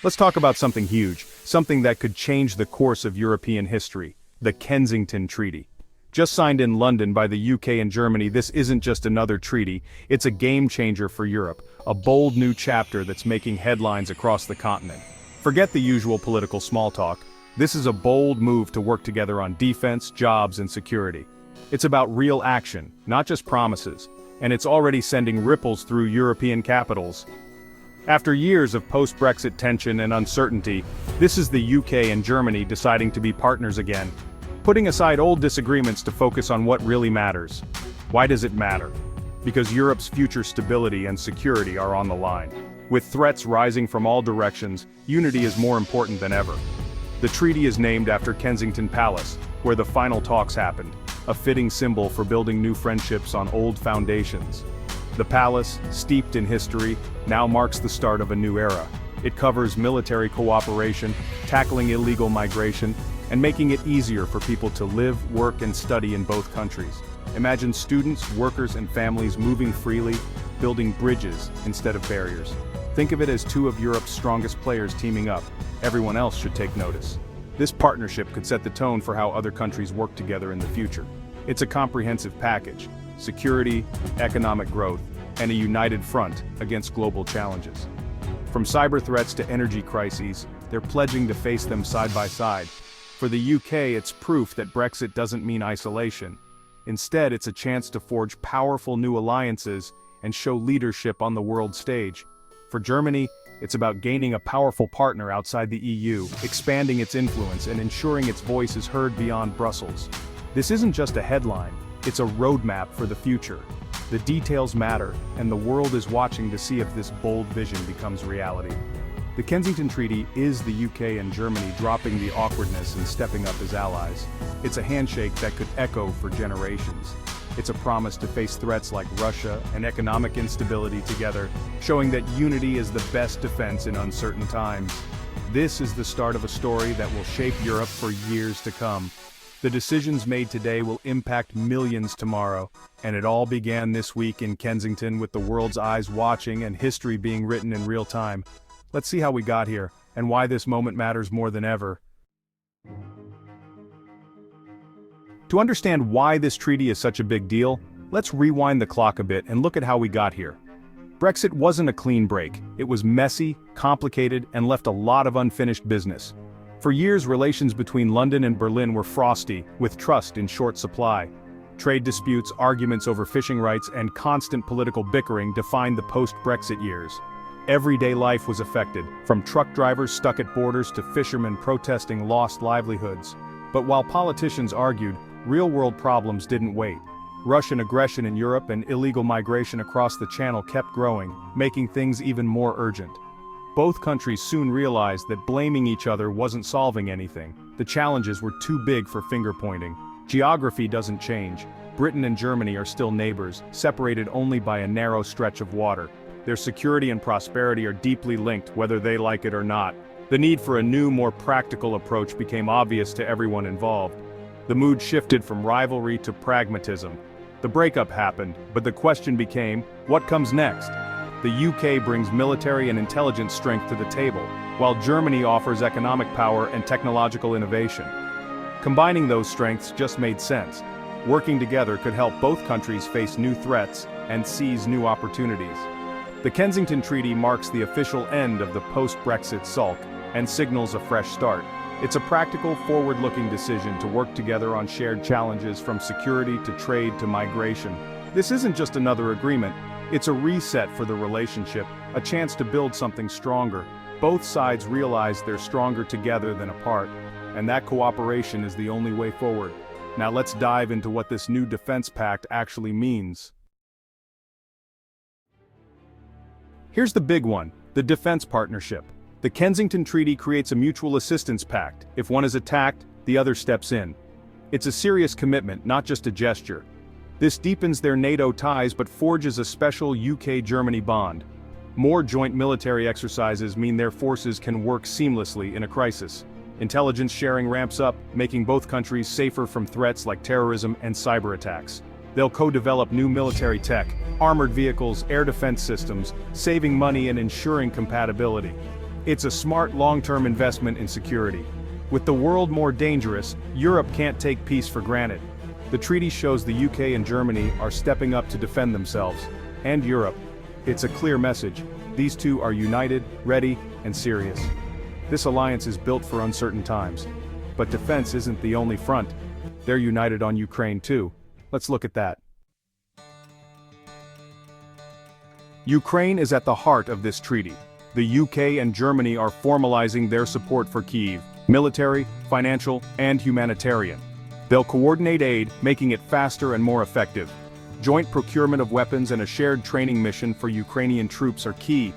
Let's talk about something huge, something that could change the course of European history, the Kensington Treaty. Just signed in London by the UK and Germany, this isn't just another treaty, it's a game changer for Europe, a bold new chapter that's making headlines across the continent. Forget the usual political small talk, this is a bold move to work together on defense, jobs, and security. It's about real action, not just promises, and it's already sending ripples through European capitals. After years of post-Brexit tension and uncertainty, this is the UK and Germany deciding to be partners again, putting aside old disagreements to focus on what really matters. Why does it matter? Because Europe's future stability and security are on the line. With threats rising from all directions, unity is more important than ever. The treaty is named after Kensington Palace, where the final talks happened, a fitting symbol for building new friendships on old foundations. The palace, steeped in history, now marks the start of a new era. It covers military cooperation, tackling illegal migration, and making it easier for people to live, work, and study in both countries. Imagine students, workers, and families moving freely, building bridges instead of barriers. Think of it as two of Europe's strongest players teaming up. Everyone else should take notice. This partnership could set the tone for how other countries work together in the future. It's a comprehensive package: security, economic growth, and a united front against global challenges. From cyber threats to energy crises, they're pledging to face them side by side. For the UK, it's proof that Brexit doesn't mean isolation. Instead, it's a chance to forge powerful new alliances and show leadership on the world stage. For Germany, it's about gaining a powerful partner outside the EU, expanding its influence and ensuring its voice is heard beyond Brussels. This isn't just a headline, it's a roadmap for the future. The details matter, and the world is watching to see if this bold vision becomes reality. The Kensington Treaty is the UK and Germany dropping the awkwardness and stepping up as allies. It's a handshake that could echo for generations. It's a promise to face threats like Russia and economic instability together, showing that unity is the best defense in uncertain times. This is the start of a story that will shape Europe for years to come. The decisions made today will impact millions tomorrow, and it all began this week in Kensington with the world's eyes watching and history being written in real time. Let's see how we got here, and why this moment matters more than ever. To understand why this treaty is such a big deal, let's rewind the clock a bit and look at how we got here. Brexit wasn't a clean break. It was messy, complicated, and left a lot of unfinished business. For years, relations between London and Berlin were frosty, with trust in short supply. Trade disputes, arguments over fishing rights, and constant political bickering defined the post-Brexit years. Everyday life was affected, from truck drivers stuck at borders to fishermen protesting lost livelihoods. But while politicians argued, real-world problems didn't wait. Russian aggression in Europe and illegal migration across the Channel kept growing, making things even more urgent. Both countries soon realized that blaming each other wasn't solving anything. The challenges were too big for finger-pointing. Geography doesn't change. Britain and Germany are still neighbors, separated only by a narrow stretch of water. Their security and prosperity are deeply linked, whether they like it or not. The need for a new, more practical approach became obvious to everyone involved. The mood shifted from rivalry to pragmatism. The breakup happened, but the question became, what comes next? The UK brings military and intelligence strength to the table, while Germany offers economic power and technological innovation. Combining those strengths just made sense. Working together could help both countries face new threats and seize new opportunities. The Kensington Treaty marks the official end of the post-Brexit sulk and signals a fresh start. It's a practical, forward-looking decision to work together on shared challenges from security to trade to migration. This isn't just another agreement, it's a reset for the relationship, a chance to build something stronger. Both sides realize they're stronger together than apart, and that cooperation is the only way forward. Now let's dive into what this new defense pact actually means. Here's the big one, the defense partnership. The Kensington Treaty creates a mutual assistance pact. If one is attacked, the other steps in. It's a serious commitment, not just a gesture. This deepens their NATO ties but forges a special UK-Germany bond. More joint military exercises mean their forces can work seamlessly in a crisis. Intelligence sharing ramps up, making both countries safer from threats like terrorism and cyber attacks. They'll co-develop new military tech, armored vehicles, air defense systems, saving money and ensuring compatibility. It's a smart long-term investment in security. With the world more dangerous, Europe can't take peace for granted. The treaty shows the UK and Germany are stepping up to defend themselves. And Europe. It's a clear message. These two are united, ready, and serious. This alliance is built for uncertain times. But defense isn't the only front. They're united on Ukraine too. Let's look at that. Ukraine is at the heart of this treaty. The UK and Germany are formalizing their support for Kyiv, military, financial, and humanitarian. They'll coordinate aid, making it faster and more effective. Joint procurement of weapons and a shared training mission for Ukrainian troops are key.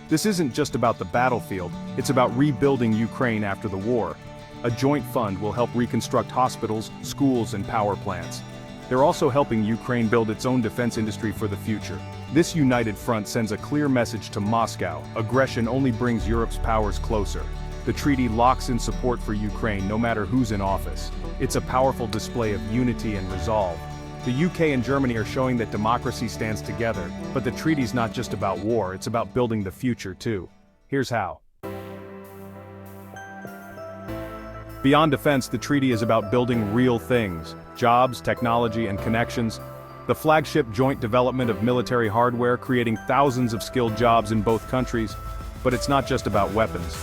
This isn't just about the battlefield, it's about rebuilding Ukraine after the war. A joint fund will help reconstruct hospitals, schools, and power plants. They're also helping Ukraine build its own defense industry for the future. This united front sends a clear message to Moscow: aggression only brings Europe's powers closer. The treaty locks in support for Ukraine no matter who's in office. It's a powerful display of unity and resolve. The UK and Germany are showing that democracy stands together, but the treaty's not just about war, it's about building the future too. Here's how. Beyond defense, the treaty is about building real things: jobs, technology, and connections. The flagship joint development of military hardware, creating thousands of skilled jobs in both countries. But it's not just about weapons.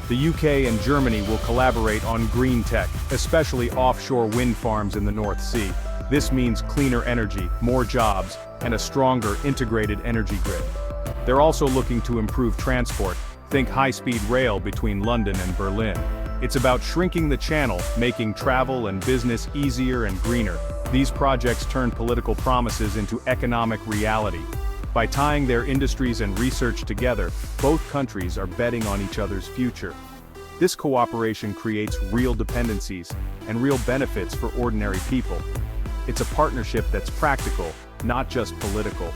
The UK and Germany will collaborate on green tech, especially offshore wind farms in the North Sea. This means cleaner energy, more jobs, and a stronger, integrated energy grid. They're also looking to improve transport. Think high-speed rail between London and Berlin. It's about shrinking the channel, making travel and business easier and greener. These projects turn political promises into economic reality. By tying their industries and research together, both countries are betting on each other's future. This cooperation creates real dependencies and real benefits for ordinary people. It's a partnership that's practical, not just political.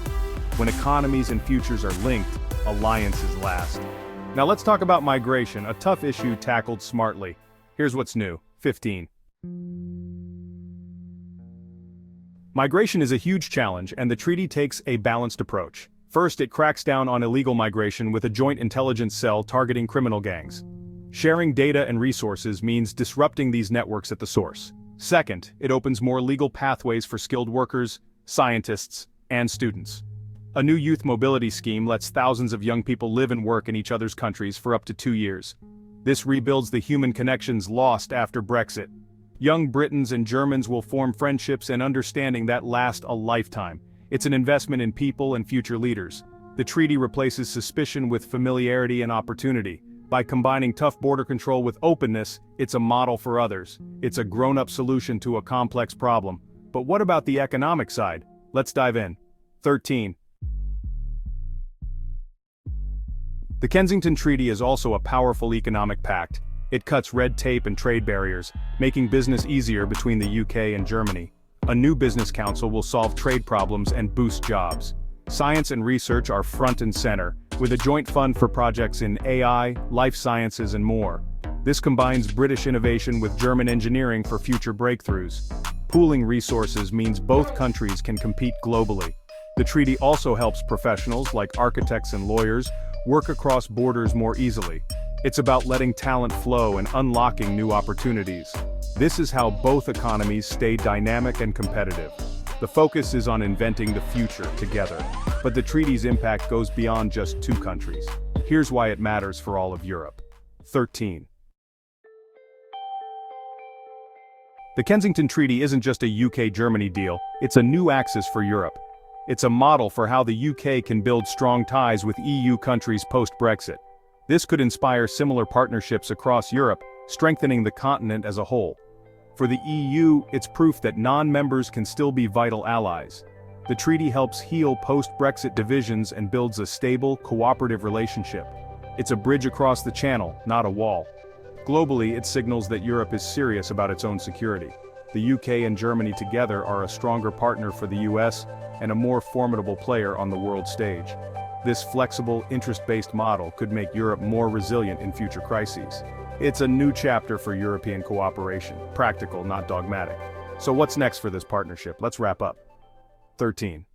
When economies and futures are linked, alliances last. Now let's talk about migration, a tough issue tackled smartly. Here's what's new. 15. Migration is a huge challenge, and the treaty takes a balanced approach. First, it cracks down on illegal migration with a joint intelligence cell targeting criminal gangs. Sharing data and resources means disrupting these networks at the source. Second, it opens more legal pathways for skilled workers, scientists, and students. A new youth mobility scheme lets thousands of young people live and work in each other's countries for up to 2 years. This rebuilds the human connections lost after Brexit. Young Britons and Germans will form friendships and understanding that last a lifetime. It's an investment in people and future leaders. The treaty replaces suspicion with familiarity and opportunity. By combining tough border control with openness, it's a model for others. It's a grown-up solution to a complex problem. But what about the economic side? Let's dive in. 13. The Kensington Treaty is also a powerful economic pact. It cuts red tape and trade barriers, making business easier between the UK and Germany. A new business council will solve trade problems and boost jobs. Science and research are front and center, with a joint fund for projects in AI, life sciences, and more. This combines British innovation with German engineering for future breakthroughs. Pooling resources means both countries can compete globally. The treaty also helps professionals like architects and lawyers work across borders more easily. It's about letting talent flow and unlocking new opportunities. This is how both economies stay dynamic and competitive. The focus is on inventing the future together. But the treaty's impact goes beyond just 2 countries. Here's why it matters for all of Europe. 13. The Kensington Treaty isn't just a UK-Germany deal, it's a new axis for Europe. It's a model for how the UK can build strong ties with EU countries post-Brexit. This could inspire similar partnerships across Europe, strengthening the continent as a whole. For the EU, it's proof that non-members can still be vital allies. The treaty helps heal post-Brexit divisions and builds a stable, cooperative relationship. It's a bridge across the channel, not a wall. Globally, it signals that Europe is serious about its own security. The UK and Germany together are a stronger partner for the US and a more formidable player on the world stage. This flexible, interest-based model could make Europe more resilient in future crises. It's a new chapter for European cooperation, practical, not dogmatic. So what's next for this partnership? Let's wrap up. 13.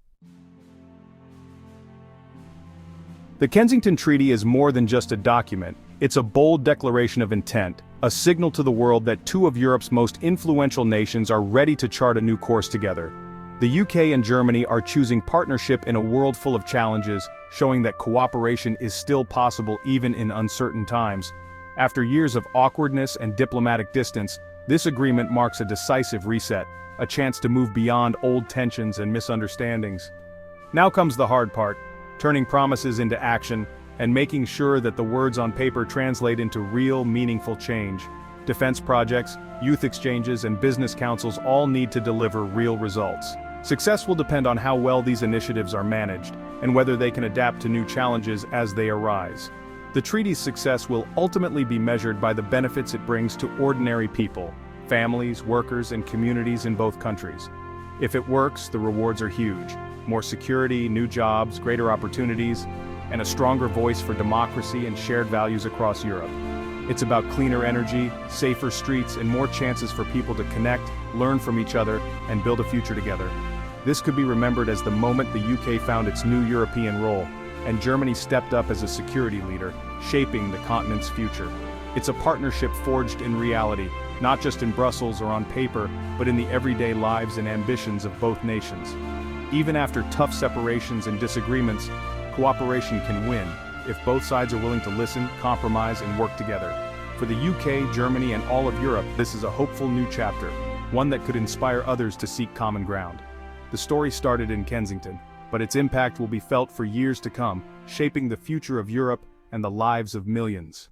The Kensington Treaty is more than just a document, It's a bold declaration of intent, a signal to the world that two of Europe's most influential nations are ready to chart a new course together. The UK and Germany are choosing partnership in a world full of challenges, showing that cooperation is still possible even in uncertain times. After years of awkwardness and diplomatic distance, this agreement marks a decisive reset, a chance to move beyond old tensions and misunderstandings. Now comes the hard part, turning promises into action, and making sure that the words on paper translate into real, meaningful change. Defense projects, youth exchanges, and business councils all need to deliver real results. Success will depend on how well these initiatives are managed, and whether they can adapt to new challenges as they arise. The treaty's success will ultimately be measured by the benefits it brings to ordinary people, families, workers, and communities in both countries. If it works, the rewards are huge. More security, new jobs, greater opportunities, and a stronger voice for democracy and shared values across Europe. It's about cleaner energy, safer streets, and more chances for people to connect, learn from each other, and build a future together. This could be remembered as the moment the UK found its new European role, and Germany stepped up as a security leader, shaping the continent's future. It's a partnership forged in reality, not just in Brussels or on paper, but in the everyday lives and ambitions of both nations. Even after tough separations and disagreements, cooperation can win, if both sides are willing to listen, compromise, and work together. For the UK, Germany, and all of Europe, this is a hopeful new chapter, one that could inspire others to seek common ground. The story started in Kensington, but its impact will be felt for years to come, shaping the future of Europe and the lives of millions.